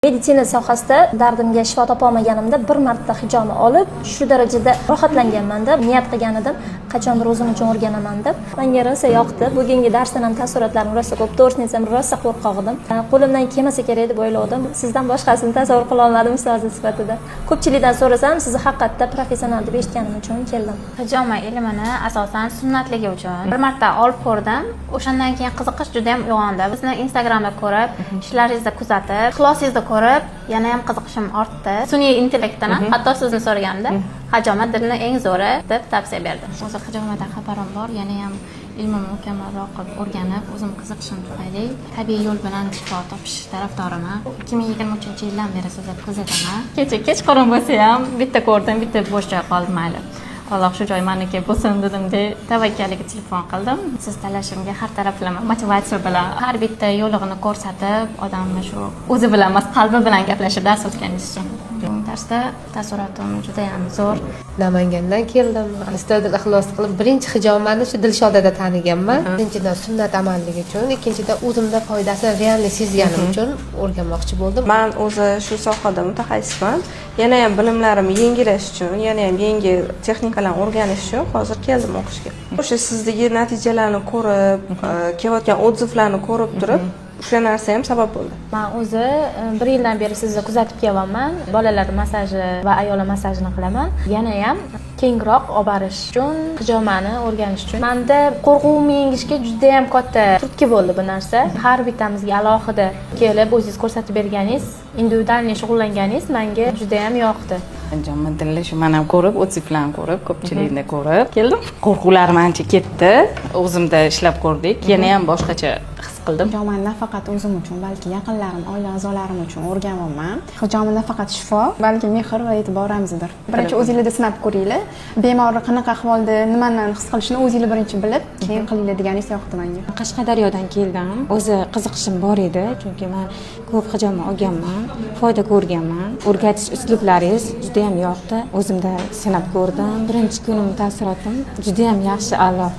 Meditsina sohasida dardimga shifo topa olmaganimda bir marta hijobni olib, shu darajada rohatlanganman deb niyat qilgan edim. Qachondir o'zim uchun o'rganaman deb. Menga rosa yoqdi. Bugungi darsdan ham taassurotlarim rosa ko'p. To'g'risini aytsam, rosa qo'rqoq edim. Qo'limdan kelmasa kerak deb o'yladim. Sizdan boshqasini tasavvur qila olmadim ustozi sifatida. Ko'pchilikdan so'rasam, sizni haqiqatda professional deb eshitganim uchun keldim. Hijoma ilmini asosan sunnatligi uchun bir marta olib ko'rdim. O'shandan keyin qiziqish juda ham uyg'ondi. Bizni Instagramda ko'rib, ishlaringizni kuzatib, ixlosingizni ko'rib, yana ham qiziqishim ortdi. Sun'iy intellektdan hatto sizni so'raganimda hijoma dilni eng zo'ri deb tavsiya berdi. O'zi hijomadan xabarim bor, yana ham ilmimni mukammalroq qilib o'rganib, o'zim qiziqishim tufayli tabiiy yo'l bilan shifo topish tarafdoriman. 2023-yildan beri sizni kuzataman. Kechqurun bo'lsa ham bitta ko'rdim, bitta bo'sh joy qoldi mayli. Alloh shu joy meniki bo'lsin dedim deb tavakkaliga telefon qildim. Siz talashimga har taraflama motivatsiya bilan har bitta yo'lig'ini ko'rsatib, odamni shu o'zi bilan emas, qalbi bilan gaplashib dars o'tganingiz uchun. Bu darsda taassurotim juda ham zo'r. Namangandan keldim. Istodil ixlos qilib birinchi hijomani shu Dilshodada taniganman. Birinchidan sunnat amalligi uchun, ikkinchidan o'zimda foydasini realni sezganim uchun o'rganmoqchi bo'ldim. Men o'zi shu sohada mutaxassisman. Yana ham bilimlarim yangilash uchun, yana ham yangi texnikalarni o'rganish uchun hozir keldim o'qishga. O'sha sizdagi natijalarni ko'rib, kelayotgan odzivlarni ko'rib turib, o'sha narsa ham sabab bo'ldi. Men o'zi 1 yildan beri sizni kuzatib kelyapman. Bolalar massaji va ayollar massajini qilaman. Yana ham kengroq olib borish uchun, hijomani o'rganish uchun menda qo'rquvimni yengishga juda ham katta turtki bo'ldi bu narsa. Har bittamizga alohida kelib o'zingiz ko'rsatib berganingiz, individualniy shug'ullanganingiz menga juda ham yoqdi. Hijoma dilni shu men ham ko'rib, odzivlarni ko'rib, ko'pchilikni ko'rib keldim. Qo'rquvlarim ancha ketdi. O'zimda ishlab ko'rdik. Yana ham boshqacha his qildim. Hijomani nafaqat o'zim uchun, balki yaqinlarim, oila a'zolarim uchun o'rganyapman. Hijoma nafaqat shifo, balki mehr va e'tiborimizdir. Birinchi o'zingizda sinab ko'ringlar. Bemor qanaqa ahvolda, nimani his qilishini o'zingiz birinchi bilib, keyin qilinglar deganingiz yoqdi menga. Qashqadaryodan keldim. O'zi qiziqishim bor edi, chunki men ko'p hijoma olganman, foyda ko'rganman. O'rgatish uslublaringiz juda ham yoqdi. O'zimda sinab ko'rdim. Birinchi kunim taassurotim juda ham yaxshi, a'lo.